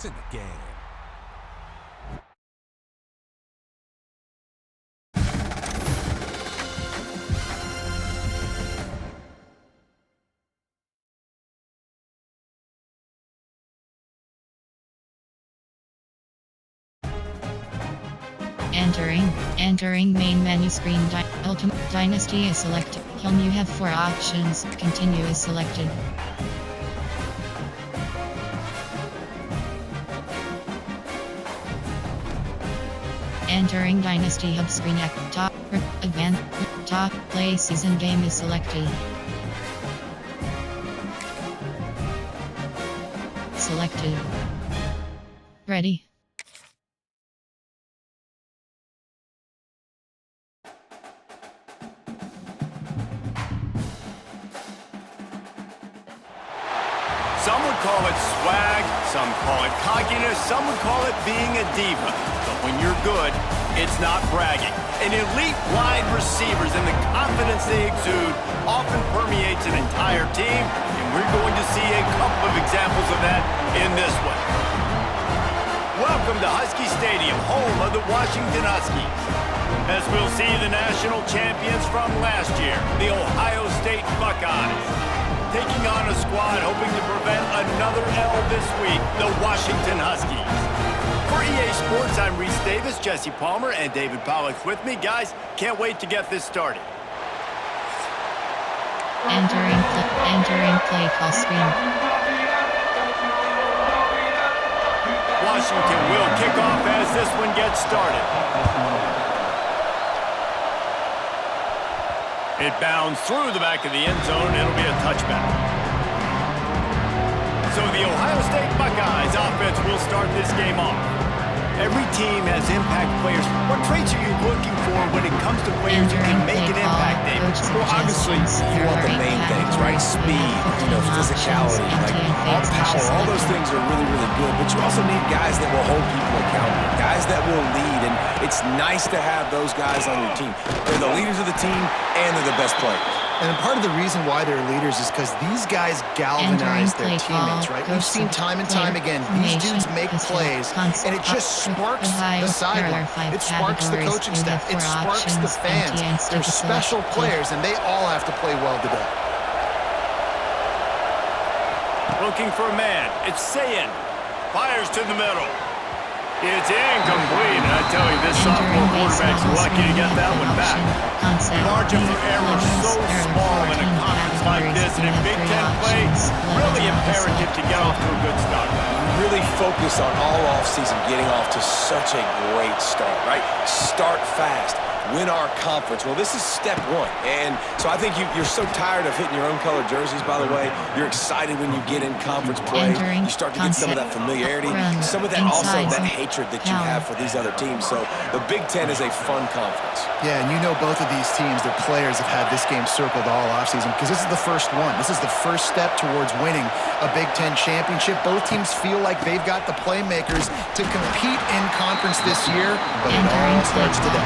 to the game. Entering main menu screen. Ultimate Dynasty is selected. Home, you have 4 options. Continue is selected. Entering Dynasty Hub screen at top. Advanced. Top play season game is selected. Selected. Ready. Some would call it swag, some call it cockiness, some would call it being a diva. But when you're good, it's not bragging. An elite wide receivers and the confidence they exude often permeates an entire team, and we're going to see a couple of examples of that in this one. Welcome to Husky Stadium, home of the Washington Huskies. As we'll see the national champions from last year, the Ohio State Buckeyes. Taking on a squad hoping to prevent another L this week, the Washington Huskies. For EA Sports, I'm Reese Davis, Jesse Palmer, and David Pollack with me. Guys, can't wait to get this started. Entering play call screen. Washington will kick off as this one gets started. It bounds through the back of the end zone. It'll be a touchback. So the Ohio State Buckeyes offense will start this game off. Every team has impact players. What traits are you looking for when it comes to players who can make an impact, David? Well, obviously, you want the main things, right? Speed, physicality, like all power, all those things are really, really good. But you also need guys that will hold people accountable, guys that will lead. And it's nice to have those guys on your team. They're the leaders of the team, and they're the best players. And part of the reason why they're leaders is because these guys galvanize their teammates, right? We've seen time and time again, these dudes make plays, and it just sparks the sideline. It sparks the coaching staff. It sparks the fans. They're special players, and they all have to play well today. Looking for a man. It's Sayin. Fires to the middle. It's incomplete, and I tell you, this sophomore quarterback's lucky to get that one back. Margin for error so small in a conference like this, and in Big Ten play, really imperative to get off to a good start. Really focus on all offseason getting off to such a great start, right? Start fast. Win our conference. Well, this is step one. And so I think you're so tired of hitting your own color jerseys, by the way. You're excited when you get in conference play. You start to get some of that familiarity, some of that also that hatred that you have for these other teams. So the Big Ten is a fun conference. Yeah, and you know both of these teams, their players have had this game circled all offseason because this is the first one. This is the first step towards winning a Big Ten championship. Both teams feel like they've got the playmakers to compete in conference this year, but it all starts today.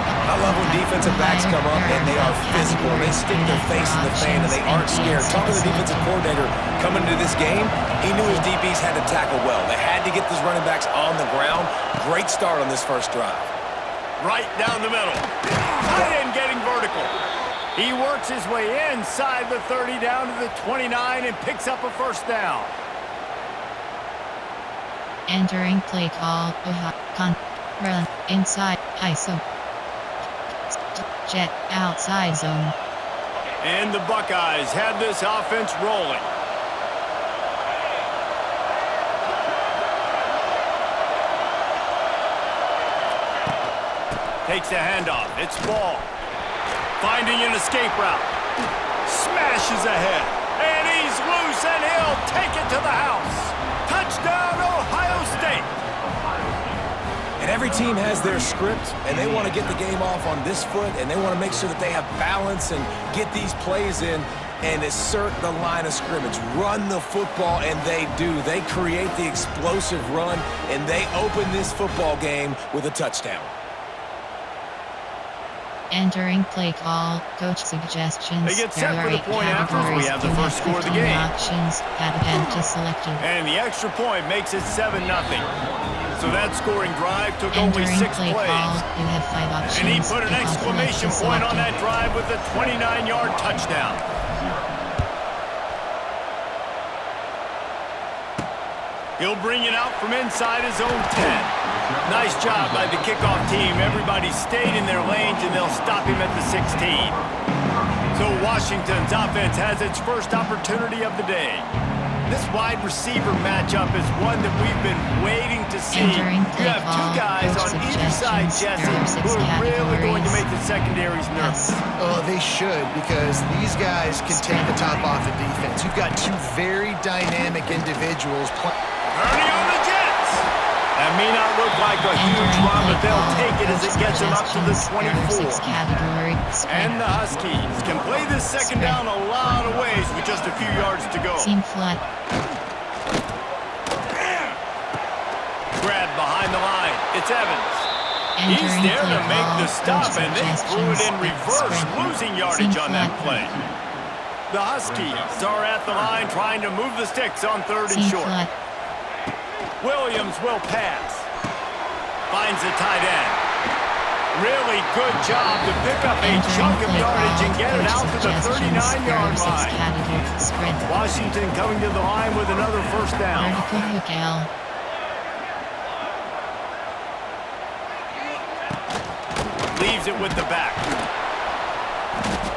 I love when defensive backs come up and they are physical. They stick their face in the fan and they aren't scared. Talking to the defensive coordinator coming into this game, he knew his DBs had to tackle well. They had to get these running backs on the ground. Great start on this first drive. Right down the middle. Tight end getting vertical. He works his way inside the 30 down to the 29 and picks up a first down. Entering play call. Run inside. ISO. Jet outside zone. And the Buckeyes have this offense rolling. Takes a handoff. It's ball. Finding an escape route. Smashes ahead. And he's loose, and he'll take it to the house. Touchdown, Ohio State. And every team has their script, and they want to get the game off on this foot, and they want to make sure that they have balance and get these plays in and assert the line of scrimmage. Run the football, and they do. They create the explosive run, and they open this football game with a touchdown. Entering play call, coach suggestions. They get set for the point after. We have the first score of the game. Options, is selected. And the extra point makes it 7-0. So that scoring drive took only 6 plays. You have 5 options. And he put an exclamation point on that drive with a 29-yard touchdown. He'll bring it out from inside his own 10. Nice job by the kickoff team. Everybody stayed in their lanes, and they'll stop him at the 16. So Washington's offense has its first opportunity of the day. This wide receiver matchup is one that we've been waiting to see. You have 2 guys on either side, Jesse, who are really going to make the secondaries nervous. Oh, they should, because these guys can take the top off the defense. You've got 2 very dynamic individuals playing. Ernie on the Jets. That may not look like a huge run, but they'll take it as it gets them up to the 24. And the Huskies can play this second down a lot of ways with just a few yards to go. Seam flat. Grab behind the line. It's Evans. He's there to make the stop, and they threw it in reverse, losing yardage on that play. The Huskies are at the line trying to move the sticks on 3rd and short. Williams will pass. Finds the tight end. Really good job to pick up a chunk of yardage and get it out to the 39-yard line. Washington coming to the line with another first down. Leaves it with the back.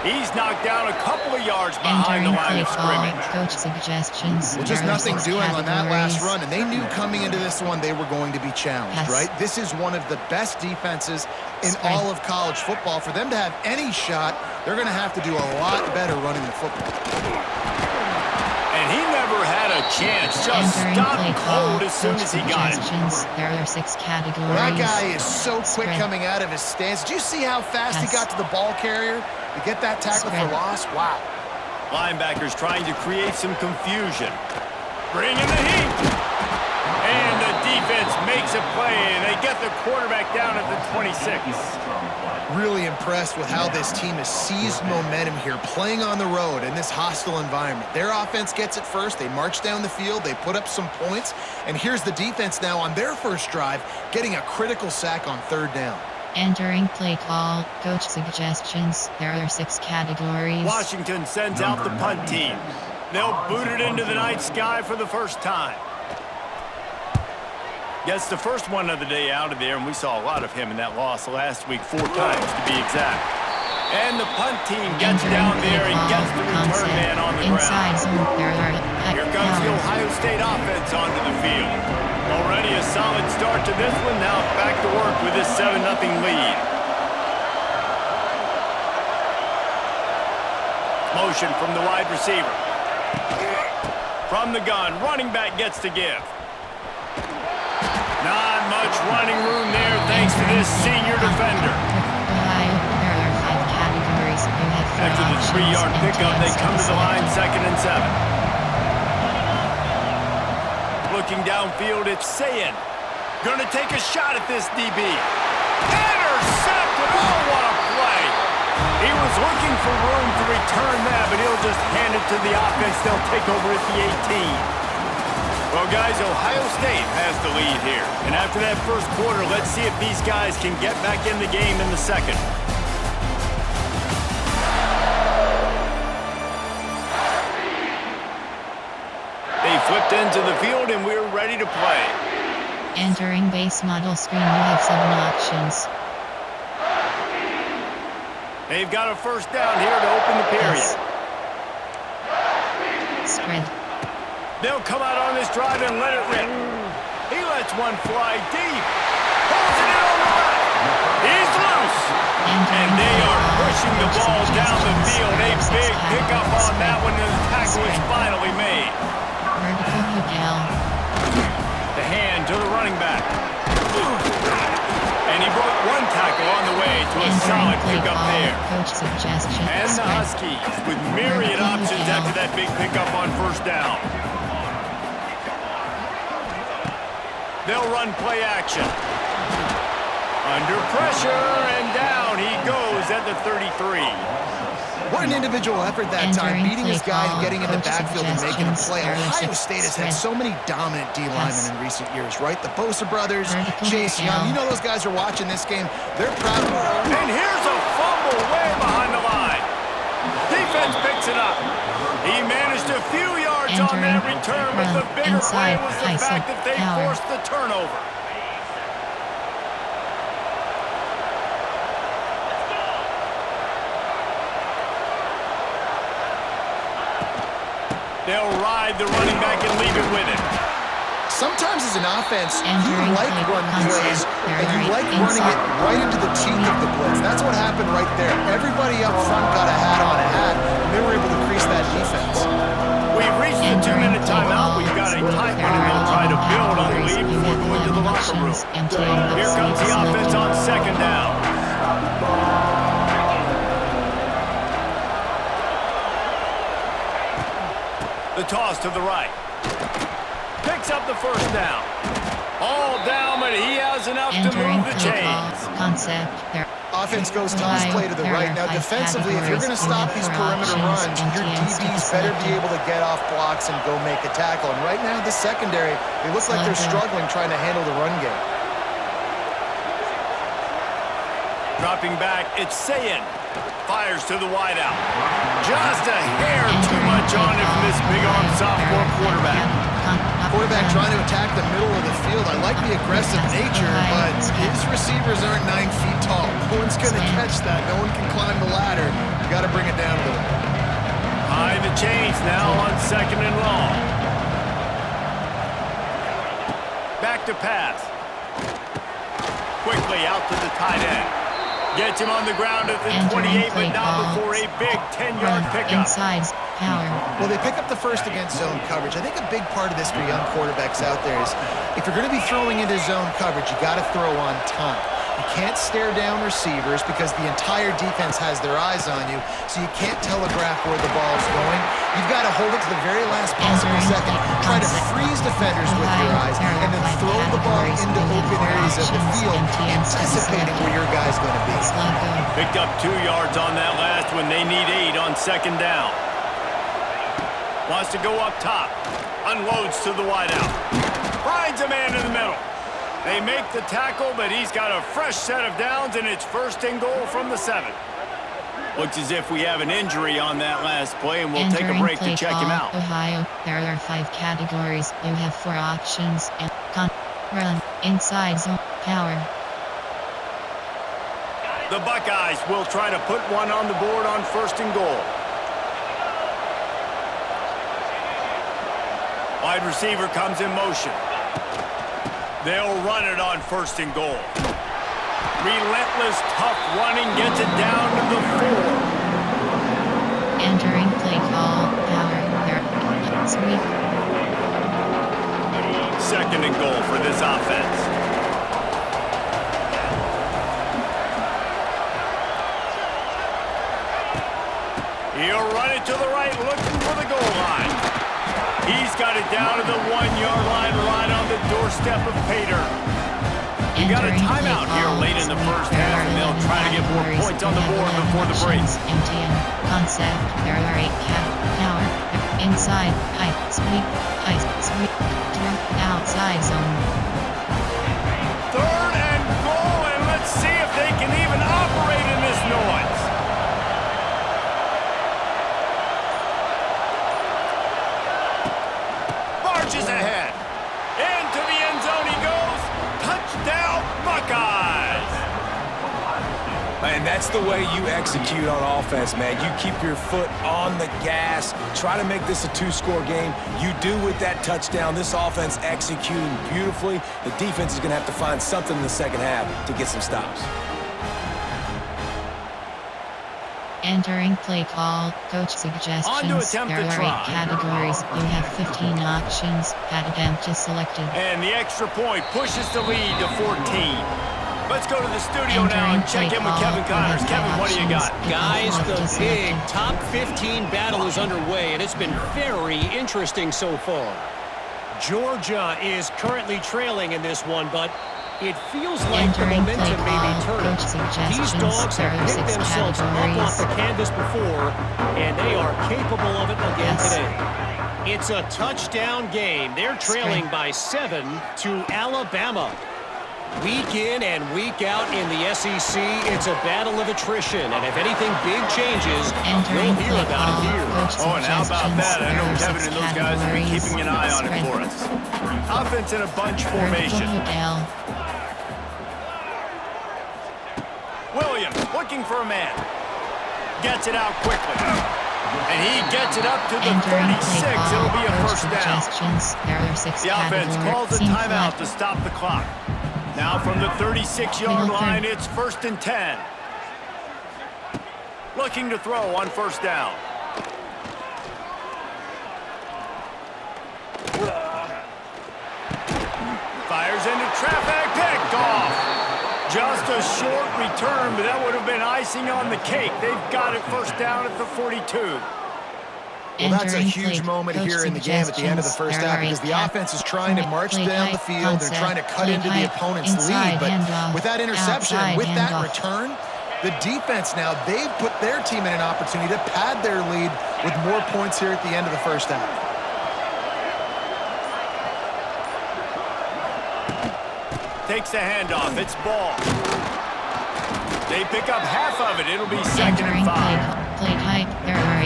He's knocked down a couple of yards behind the line of scrimmage. Coach suggestions. Well, just nothing doing on that last run, and they knew coming into this one they were going to be challenged, right? This is one of the best defenses in all of college football. For them to have any shot, they're going to have to do a lot better running the football. And he never had a chance. Just stopped cold as soon as he got it. There are 6 categories. Well, that guy is so quick coming out of his stance. Did you see how fast he got to the ball carrier to get that tackle for loss? Wow. Linebackers trying to create some confusion. Bring in the heat. And the defense makes a play, and they get the quarterback down at the 26. Really impressed with how this team has seized momentum here, playing on the road in this hostile environment. Their offense gets it first. They march down the field. They put up some points. And here's the defense now on their first drive, getting a critical sack on 3rd down. Entering play call, coach suggestions. There are 6 categories. Washington sends out the punt team. They'll boot it into the night sky for the first time. Gets the first one of the day out of there, and we saw a lot of him in that loss last week, 4 times to be exact. And the punt team gets down there and gets the return man on the ground. Here comes the Ohio State offense onto the field. Already a solid start to this one. Now back to work with this 7-0 lead. Motion from the wide receiver. From the gun, running back gets to give. Not much running room there thanks to this senior defender. After the 3-yard pickup, they come to the line 2nd and 7. Looking downfield, it's Sayin. Gonna take a shot at this DB. Intercepted! Oh, what a play! He was looking for room to return that, but he'll just hand it to the offense. They'll take over at the 18. Well, guys, Ohio State has the lead here. And after that first quarter, let's see if these guys can get back in the game in the second. They flipped into the field, and we're ready to play. Entering base model screen, you have 7 options. They've got a first down here to open the period. Spread. They'll come out on this drive and let it rip. He lets one fly deep. Pulls it in on the left. He's loose. And they are pushing the ball down the field. A big pickup on that one, and the tackle is finally made. The hand to the running back. And he broke one tackle on the way to a solid pickup there. And the Huskies with myriad options after that big pickup on first down. They'll run play action. Under pressure, and down he goes is at the 33. What an individual effort that time, beating his guy and getting in the backfield and making a play. Ohio State has had so many dominant D linemen in recent years, right? The Bosa brothers, Chase Young. You know those guys are watching this game. They're proud of him. And here's a fumble way behind the line. Defense picks it up. He managed a few yards on that return, but the bigger play was the fact that they forced the turnover. They'll ride the running back and leave it with him. Sometimes as an offense, you like run plays, and you like running it right into the teeth of the blitz. That's what happened right there. Everybody up front got a hat on a hat, and they were able to crease that defense. We've reached the 2-minute timeout. We've got a tight one, and they'll try to build on the lead before going to the locker room. Here comes the offense on second down. The toss to the right. Picks up the first down. All down, but he has enough to move the chains. Offense goes Tom's play to the right. Now, defensively, if you're going to stop these perimeter runs, your DBs better be able to get off blocks and go make a tackle. And right now, the secondary, they look like they're struggling trying to handle the run game. Dropping back, it's Sayin. Fires to the wideout. Just a hair too much on him from this big-arm sophomore quarterback. Quarterback trying to attack the middle of the field. I like the aggressive nature, but his receivers aren't 9 feet tall. No one's going to catch that. No one can climb the ladder. You got to bring it down a little bit. High the chains now on second and long. Back to pass. Quickly out to the tight end. Gets him on the ground at the 28, but not before a big 10-yard pickup. Power. Well, they pick up the first against zone coverage. I think a big part of this for young quarterbacks out there is if you're going to be throwing into zone coverage, you got to throw on time. You can't stare down receivers because the entire defense has their eyes on you, so you can't telegraph where the ball's going. You've got to hold it to the very last possible second. Try to freeze defenders with your eyes, and then throw the ball into open areas of the field, anticipating where your guy's going to be. Picked up 2 yards on that last one. They need 8 on second down. Wants to go up top. Unloads to the wideout. Finds a man in the middle. They make the tackle, but he's got a fresh set of downs, and it's first and goal from the 7. Looks as if we have an injury on that last play, and we'll take a break to check him out. Ohio, there are 5 categories. You have 4 options. And run, inside zone, power. The Buckeyes will try to put one on the board on first and goal. Wide receiver comes in motion. They'll run it on first and goal. Relentless, tough running gets it down to the 4. Entering play call, power, sweep. Second and goal for this offense. He'll run it to the right, looking for the goal line. He's got it down to the 1-yard line, right on the doorstep of Pater. We got a timeout here late in the first half, and they'll try to get more points on the board before the break. MTN, concept, there are 8 power, inside, high, sweep, outside zone. Third and goal, and let's see if they can even operate in this noise. Marches ahead. Into the end zone he goes. Touchdown, Buckeyes! Man, that's the way you execute on offense, man. You keep your foot on the gas. Try to make this a 2-score game. You do with that touchdown. This offense executing beautifully. The defense is going to have to find something in the second half to get some stops. Entering play call, coach suggestions. There are 8 categories. You have 15 options. Attempt is selected. And the extra point pushes the lead to 14. Let's go to the studio now and check in with Kevin Connors. Kevin, what do you got? Guys, the big top 15 battle is underway, and it's been very interesting so far. Georgia is currently trailing in this one, but It feels like the momentum may be turning. These dogs have picked themselves up off the canvas before, and they are capable of it again today. It's a touchdown game. They're trailing by 7 to Alabama. Week in and week out in the SEC, it's a battle of attrition. And if anything big changes, we'll hear about it here. Oh, and how about that? I know Kevin and those guys will be keeping an eye on it for us. Offense in a bunch formation. Williams looking for a man. Gets it out quickly. And he gets it up to the 36. It'll be a first down. The offense calls a timeout to stop the clock. Now from the 36-yard line, it's 1st and 10. Looking to throw on first down. Fires into traffic, picked off. Just a short return, but that would have been icing on the cake. They've got it first down at the 42. Well, that's a huge moment here in the game at the end of the first half because the offense is trying to march down the field. They're trying to cut into the opponent's lead. But with that interception, with that return, the defense now, they've put their team in an opportunity to pad their lead with more points here at the end of the first half. Takes the handoff. It's ball. They pick up half of it. It'll be 2nd and 5.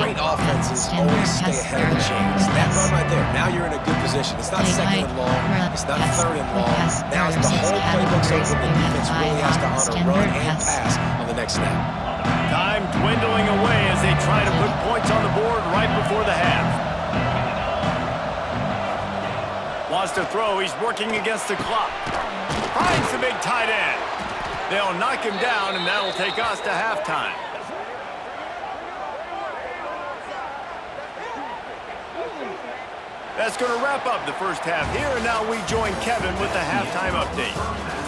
Great offenses always stay ahead of the chains. That run right there, now you're in a good position. It's not 2nd and long. It's not 3rd and long. Now it's the whole playbook's open. The defense really has to honor run and pass on the next snap. Time dwindling away as they try to put points on the board right before the half. Wants to throw. He's working against the clock. Finds the big tight end. They'll knock him down, and that'll take us to halftime. That's going to wrap up the first half here, and now we join Kevin with the halftime update.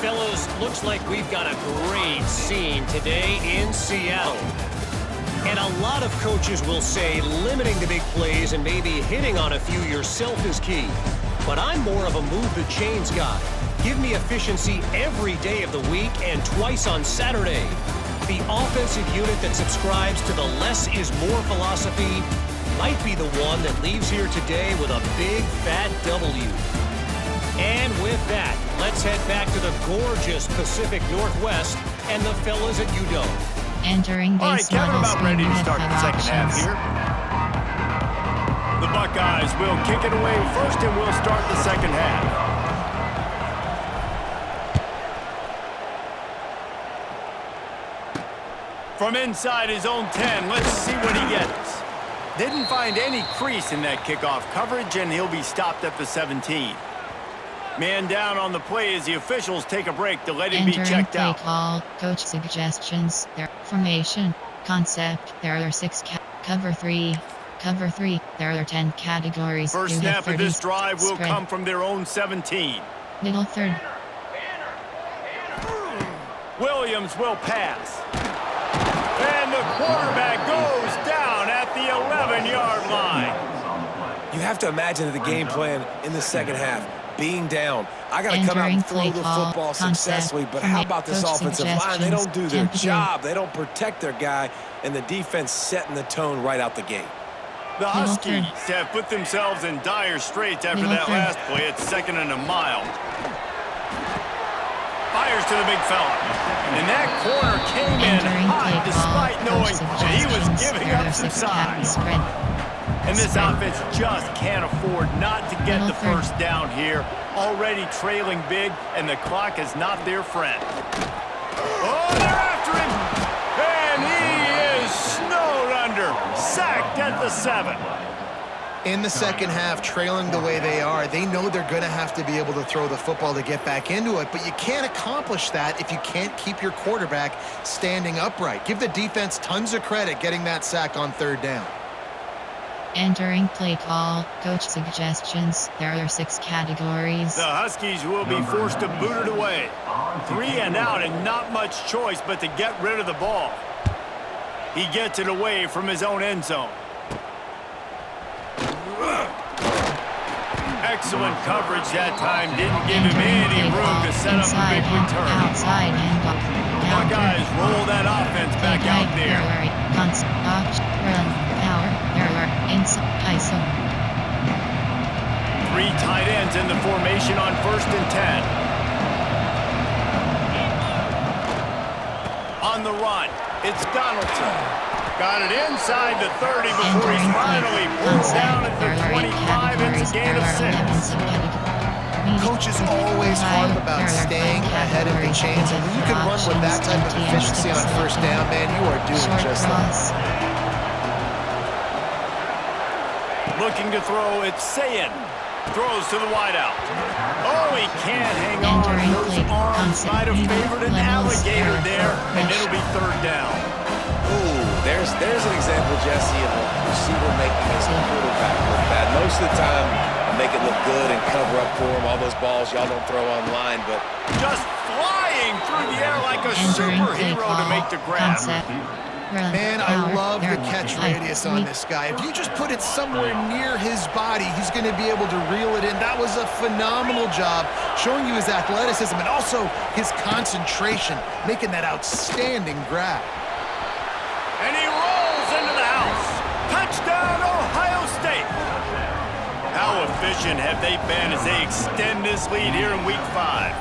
Fellas, looks like we've got a great scene today in Seattle. And a lot of coaches will say limiting the big plays and maybe hitting on a few yourself is key. But I'm more of a move the chains guy. Give me efficiency every day of the week and twice on Saturday. The offensive unit that subscribes to the less is more philosophy might be the one that leaves here today with a big fat W. And with that, let's head back to the gorgeous Pacific Northwest and the fellas at UW. Entering All right, Kevin, about ready to start the second half here. The Buckeyes will kick it away first, and we'll start the second half. From inside his own 10, let's see what he gets. Didn't find any crease in that kickoff coverage, and he'll be stopped at the 17. Man down on the play as the officials take a break to let him be checked out. Call, coach suggestions, their formation, concept, there are 6 cover 3. Cover 3, there are 10 categories. First snap of this drive will come from their own 17. Middle third. Williams will pass. And the quarterback goes down at the 11-yard line. You have to imagine the game plan in the second half. Being down, I got to come out and throw the football successfully, but how about this offensive line? They don't do their job. They don't protect their guy, and the defense setting the tone right out the gate. The Huskies have put themselves in dire straits after that last play. It's 2nd and a mile. Fires to the big fella. And that corner came in hot despite knowing that he was giving up some size. And this offense just can't afford not to get the first down here. Already trailing big, and the clock is not their friend. Oh, they're after him! And he is snowed under. Sacked at the 7. In the second half, trailing the way they are, they know they're going to have to be able to throw the football to get back into it, but you can't accomplish that if you can't keep your quarterback standing upright. Give the defense tons of credit getting that sack on 3rd down. Entering play call, coach suggestions, there are 6 categories. The Huskies will be forced to boot it away. 3 and out and not much choice but to get rid of the ball. He gets it away from his own end zone. Excellent coverage that time. Didn't give him any room to set up a big return. Outside handoff. Buckeyes roll that offense back out there. Run, power, error, inside, ISO. 3 tight ends in the formation on 1st and 10. On the run, it's Donaldson. Got it inside the 30 before he's finally pulled down at the 25. It's a gain of 6. Coaches always harp about staying ahead of the chains, and when you can run with that type of efficiency on 1st down, man, you are doing just that. Looking to throw, it's Sayin. Throws to the wideout. Oh, he can't hang on. Those arms might have favored an alligator there, and it'll be 3rd down. Ooh, there's an example, Jesse, of a receiver making his quarterback look bad. Most of the time, I make it look good and cover up for him. All those balls y'all don't throw online, but just flying through the air like a superhero to make the grab. Man, I love the catch radius on this guy. If you just put it somewhere near his body, he's going to be able to reel it in. That was a phenomenal job, showing you his athleticism and also his concentration, making that outstanding grab. And he rolls into the house. Touchdown, Ohio State. How efficient have they been as they extend this lead here in Week 5?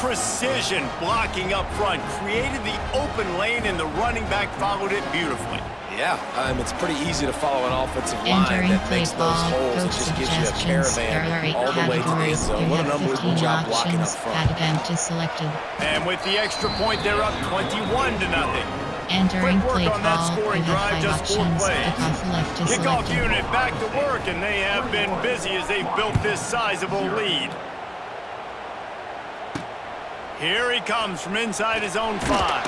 Precision blocking up front created the open lane, and the running back followed it beautifully. yeah, it's pretty easy to follow an offensive line that makes those holes and just gives you a caravan all the way to the end zone. What an unbelievable job blocking up front. And with the extra point, they're up 21-0. Entering Quick play work on that call, scoring you have drive, 5 just 4 options. plays. Kickoff left is Kickoff selected. unit back to work, and they have been busy as they've built this sizable lead. Here he comes from inside his own 5.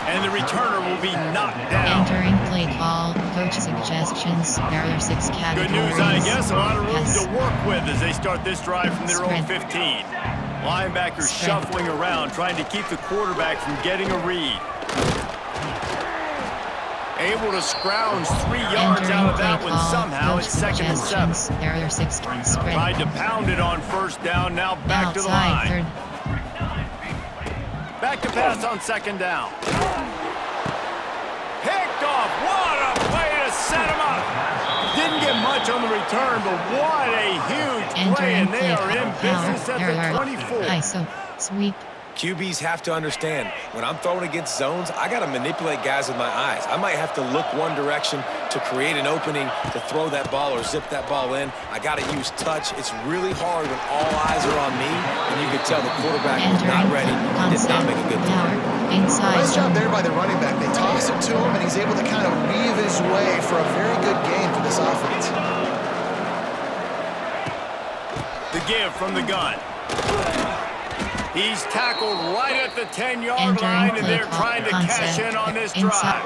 And the returner will be knocked down. Entering play call, coach suggestions. There are 6 categories. Good news, I guess. A lot of room Yes. to work with as they start this drive from their own 15. Linebackers shuffling around, trying to keep the quarterback from getting a read. Able to scrounge 3 yards out of that one somehow. It's 2nd and 7. There are 6 spread. Tried to pound it on 1st down. Now back to the line. Third. Back to pass on 2nd down. Picked off. What a play to set him up. Didn't get much on the return, but what a huge play, and they are in business at the 24. ISO, sweep. QBs have to understand, when I'm throwing against zones, I got to manipulate guys with my eyes. I might have to look one direction to create an opening to throw that ball or zip that ball in. I got to use touch. It's really hard when all eyes are on me, and you can tell the quarterback is not ready, did not make a good throw. Nice job there by the running back. They toss it to him, and he's able to kind of weave his way for a very good game for this offense. The give from the gun. He's tackled right at the 10-yard line, and they're trying to cash in on this drive.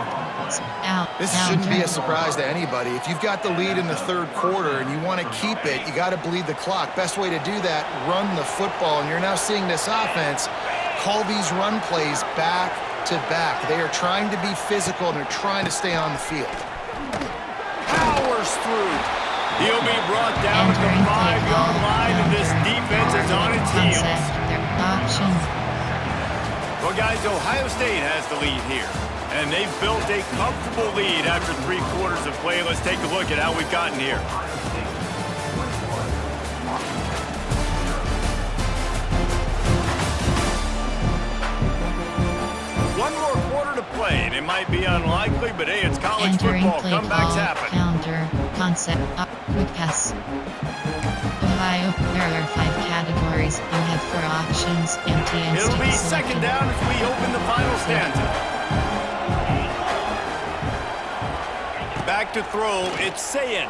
This shouldn't be a surprise to anybody. If you've got the lead in the 3rd quarter and you want to keep it, you got to bleed the clock. Best way to do that, run the football. And you're now seeing this offense call these run plays back to back. They are trying to be physical, and they're trying to stay on the field. Powers through. He'll be brought down at the 5-yard line, and this defense is on its heels. Well, guys, Ohio State has the lead here, and they've built a comfortable lead after 3 quarters of play. Let's take a look at how we've gotten here. One more quarter to play, and it might be unlikely, but hey, it's college football. Comebacks happen. Counter, concept, up, quick pass. Ohio, there are 5 categories. You have 4 options. Empty and It'll be selected. 2nd down as we open the final stanza. Back to throw, it's Sayin.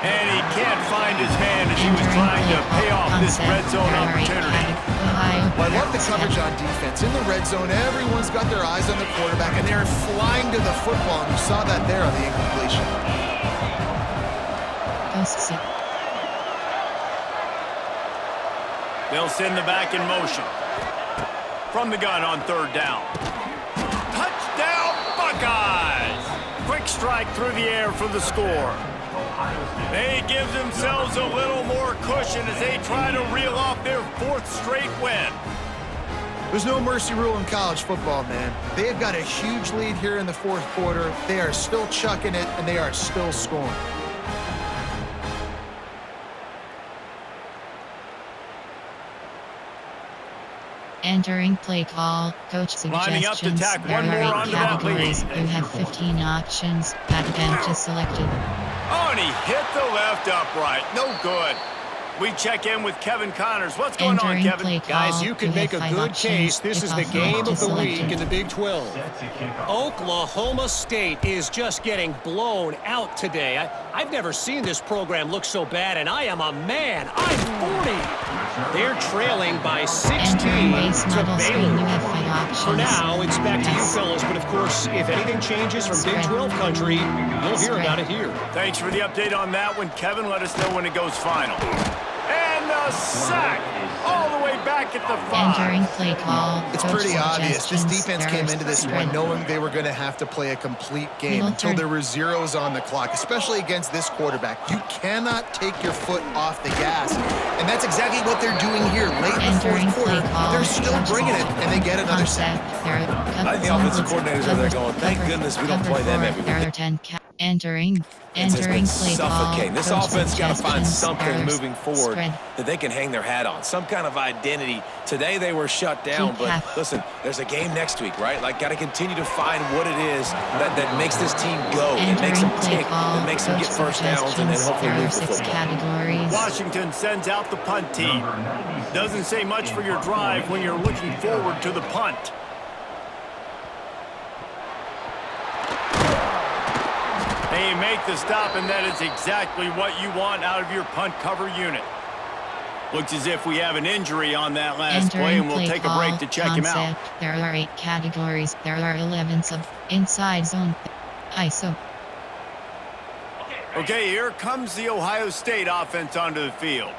And he can't find his man as he was trying to pay off this red zone opportunity. Well, I love the coverage on defense. In the red zone, everyone's got their eyes on the quarterback, and they're flying to the football, and you saw that there on the incompletion. They'll send the back in motion. From the gun on 3rd down. Touchdown, Buckeyes! Quick strike through the air for the score. They give themselves a little more cushion as they try to reel off their 4th straight win. There's no mercy rule in college football, man. They've got a huge lead here in the 4th quarter. They are still chucking it, and they are still scoring. Entering play call, coach Lining up to suggestions. tack There one more are 8 onto that categories. lead. You have 15 options. That attempt is selected. Oh, and he hit the left upright. No good. We check in with Kevin Connors. What's going on, Entering Kevin? play call, Guys, you can you make have a 5 good options. case. This is the Kickoff game left of is the week selected. in the Big 12. Oklahoma State is just getting blown out today. I've never seen this program look so bad, and I am a man. I'm 40. They're trailing by 16 Entering base to model screen, you Baylor. have 5 options. For now, it's back to you fellas, but of course, if anything changes from Big 12 country, you'll hear about it here. Thanks for the update on that one, Kevin. Let us know when it goes final. And a sack all the way back at the 5. Entering play call. It's coach pretty obvious. This suggestions. defense There came are into this spread. one knowing they were going to have to play a complete game Middle until third. there were zeros on the clock, especially against this quarterback. You cannot take your foot off the gas. And that's exactly what they're doing here. Late in the Entering 4th quarter, play call. they're still bringing it, and they get another sack. I think the offensive coordinators are there going, thank goodness we don't play them every There week. are 10 Entering It's been play call. suffocating. This coach offense got to find suggestions. something There are moving forward spread. that they can hang their hat on, some kind of identity. Today they were shut down, Keep but half. listen, there's a game next week, right? Like, got to continue to find what it is that makes this team go, that makes them Entering play tick, call. that makes them Coach get first downs, and then suggestions. hopefully There are move the 6 football. categories. Washington sends out the punt team. Doesn't say much for your drive when you're looking forward to the punt. They make the stop, and that is exactly what you want out of your punt cover unit. Looks as if we have an injury on that last play, and we'll Entering take play a break call, to check him out. concept. There are 8 categories. There are 11 sub inside zone. ISO. Okay, here comes the Ohio State offense onto the field.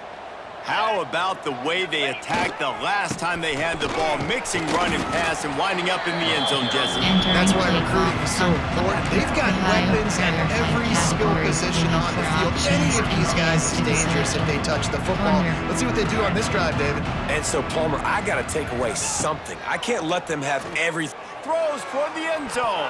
How about the way they attacked the last time they had the ball, mixing run and pass and winding up in the end zone, Jesse? Entering That's why play recruiting call, is so important. They've got Ohio, weapons at there are 5 every skill categories. position You have on the 4 field. Any options. of these guys is Entering dangerous if they touch the football. Corner. Let's see what they do on this drive, David. And so, Palmer, I got to take away something. I can't let them have everything. Throws toward the end zone.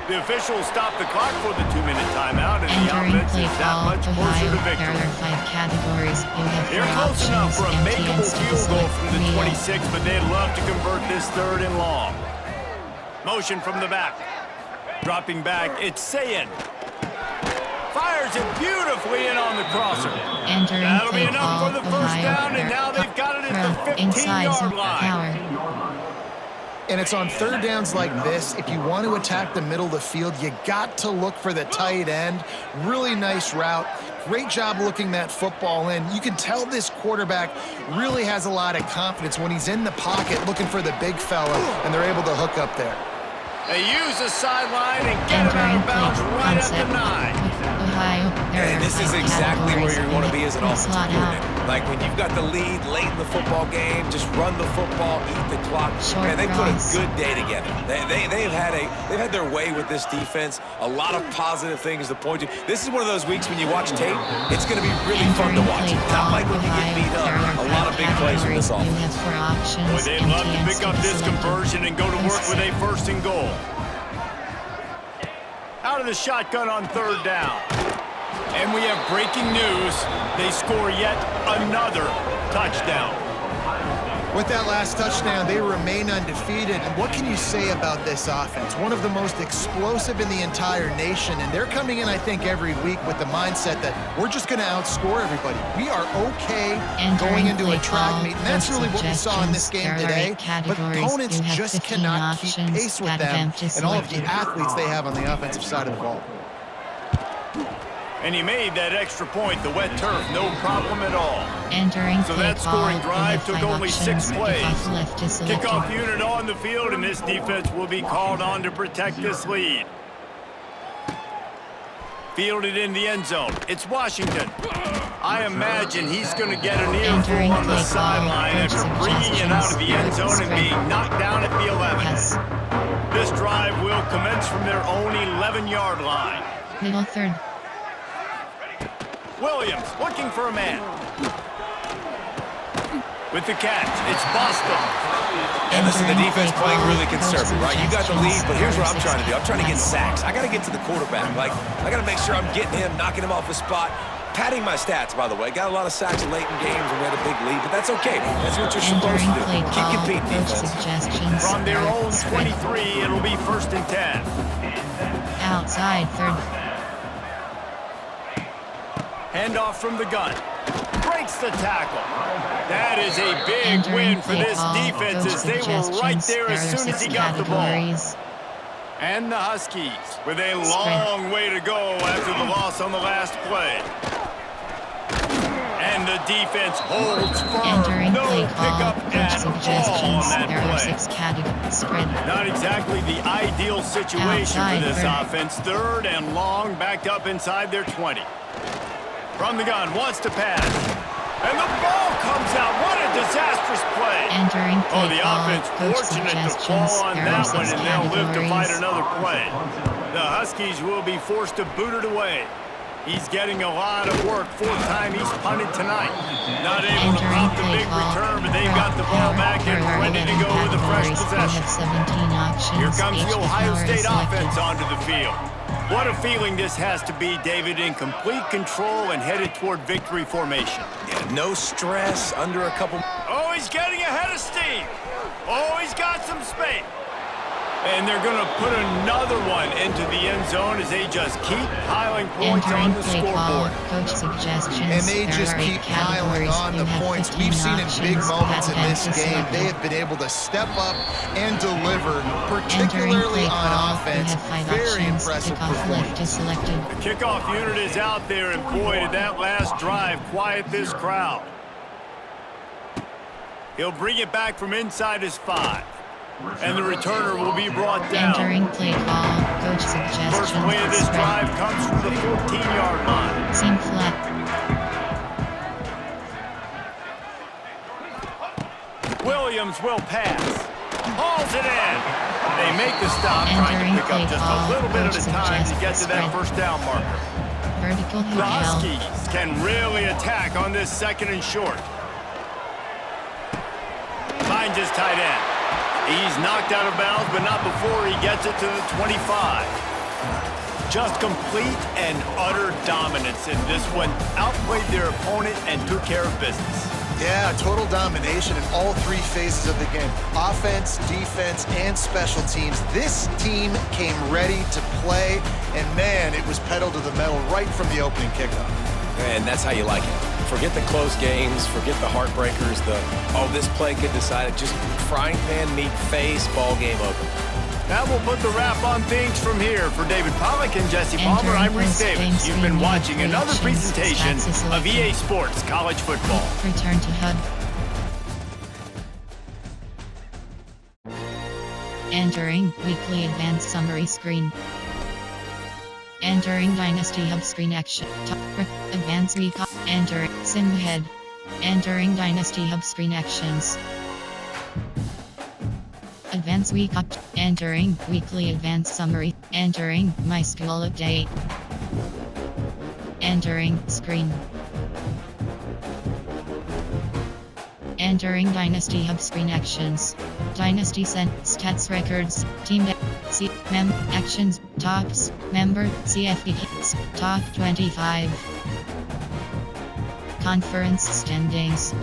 The officials stop the clock for the 2-minute timeout, and the Entering offense play is that call, much closer Ohio. to There victory. are 5 categories. You have They're 4 close enough options. for a Empty makeable and still field goal select from the meal. 26, but they'd love to convert this 3rd and long. Motion from the back. Dropping back, it's Sayin. Fires it beautifully in on the crosser. Entering That'll be play enough call, for the first Ohio. down, and There now they've got it at the inside 15-yard zone. line. Power. And it's on 3rd downs like this. If you want to attack the middle of the field, you got to look for the tight end. Really nice route. Great job looking that football in. You can tell this quarterback really has a lot of confidence when he's in the pocket looking for the big fella, and they're able to hook up there. They use the sideline and get him out Entering of bounds play right at the concept. 9. Ohio. There And are this is 5 exactly where categories. you want to be as an You offensive slot out. coordinator. Like, when you've got the lead late in the football game, just run the football, eat the clock. Short Man, they put a cross. good day together. They've had their way with this defense. A lot of positive things to point to. This is one of those weeks when you watch tape, it's going to be really fun to watch. Not like when you get beat up. A lot of big plays from this You offense. have 4 options. Boy, they'd love Empty to and pick up still this selected. conversion and go to work with a 1st and goal. Out of the shotgun on 3rd down. And we have breaking news. They score yet another touchdown. With that last touchdown, they remain undefeated. And what can you say about this offense? One of the most explosive in the entire nation. And they're coming in, I think, every week with the mindset that we're just going to outscore everybody. We are okay going into a track meet. And that's really what we saw in this game today. But opponents just cannot keep pace with them and all of the athletes they have on the offensive side of the ball. And he made that extra point, the wet turf, no problem at all. Entering So play that scoring call, drive you took have 5 only options. 6 plays. Kickoff left is selected. Kickoff unit on the field, and this defense will be called on to protect this lead. Fielded in the end zone. It's Washington. I imagine he's going to get an earful on the sideline after bringing it out of the end zone and being knocked down at the 11. Yes. This drive will commence from their own 11-yard line. Middle third. Williams looking for a man. With the catch, it's Boston. And listen, the defense playing really conservative, right? You got the lead, but here's what I'm trying to do. I'm trying to get sacks. I got to get to the quarterback. Like, I got to make sure I'm getting him, knocking him off the spot. Padding my stats, by the way. Got a lot of sacks late in games and we had a big lead, but that's okay. That's what you're supposed to do. Keep competing, defense. From their own 23, it'll be 1st and 10. Outside 3rd. Handoff from the gun. Breaks the tackle. That is a big win for this defense as they were right there as soon as he got the ball. And the Huskies with a long way to go after the loss on the last play. And the defense holds firm. No pickup at all on that play. Not exactly the ideal situation for this offense. 3rd and long, backed up inside their 20. From the gun, wants to pass. And the ball comes out. What a disastrous play. Oh, the offense fortunate to fall on that one, and they'll live to fight another play. The Huskies will be forced to boot it away. He's getting a lot of work. 4th time he's punted tonight. Not able to pop the big return, but they've got the ball back and ready to go with a fresh possession. Here comes the Ohio State offense onto the field. What a feeling this has to be, David, in complete control and headed toward victory formation. Yeah, no stress, under a couple. Oh, he's getting ahead of steam. Oh, he's got some space. And they're going to put another one into the end zone as they just keep piling points on the scoreboard. And they just keep piling on the points. We've seen in big moments in this game, they have been able to step up and deliver, particularly on offense. Very impressive performance. The kickoff unit is out there, and boy, did that last drive quiet this crowd. He'll bring it back from inside his 5. And the returner will be brought down. Entering play call, coach suggestions. First play of this drive comes from the 14-yard line. Seam flat. Williams will pass. Hauls it in. They make the stop, trying to pick up just a little bit at a time to get to that 1st down marker. Vertical The Huskies can really attack on this 2nd and short. Finds his tight end. He's knocked out of bounds, but not before he gets it to the 25. Just complete and utter dominance in this one. Outplayed their opponent and took care of business. Yeah, total domination in all 3 phases of the game. Offense, defense, and special teams. This team came ready to play, and man, it was pedal to the metal right from the opening kickoff. And that's how you like it. Forget the close games, forget the heartbreakers, this play could decide it. Just frying pan meet face, ball game over. That will put the wrap on things from here. For David Pollack and Jesse Palmer, I'm Reese Davis. You've been watching another presentation of EA Sports College Football. Return to HUD. Entering weekly advanced summary screen. Entering Dynasty Hub screen action. Advanced week. Entering sim head. Entering Dynasty Hub screen actions. Advanced week up. Entering weekly advanced summary. Entering my school update. Entering screen. Entering Dynasty Hub screen actions. Dynasty stats records. Team mem actions tops member CFP top 25. Conference standings.